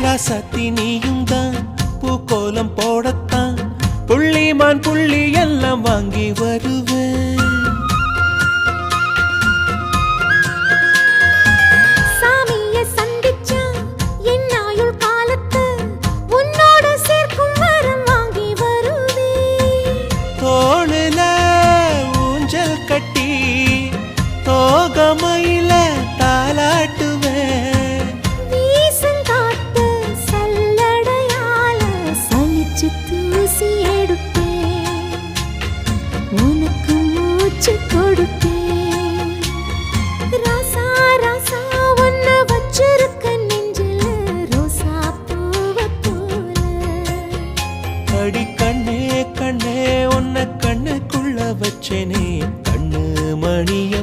ராசாத்தி நீயும் தான் பூக்கோலம் போடத்தான் புள்ளிமான் புள்ளி எல்லாம் வாங்கி வருவேன். சாமிய சந்திச்சா என் ஆயுள் காலத்து உன்னோட சேர்க்கும் வரம் வாங்கி வருவேன். தோளுல ஊஞ்சல் கட்டி தோகமையில தாலாட்டுவேன். வீசங்காத்து சல்லடையால சலிச்சு தூசி எடுப்பேன். உனக்கு மூச்சு கொடுப்பேன். ராசா ராசா உன்ன வச்சிருக்க நெஞ்சில ரோசா பூவ போல. அடி கண்ணே கண்ணே உன்னை கண்ணுக்குள்ள வச்சேனே கண்ணு மணிய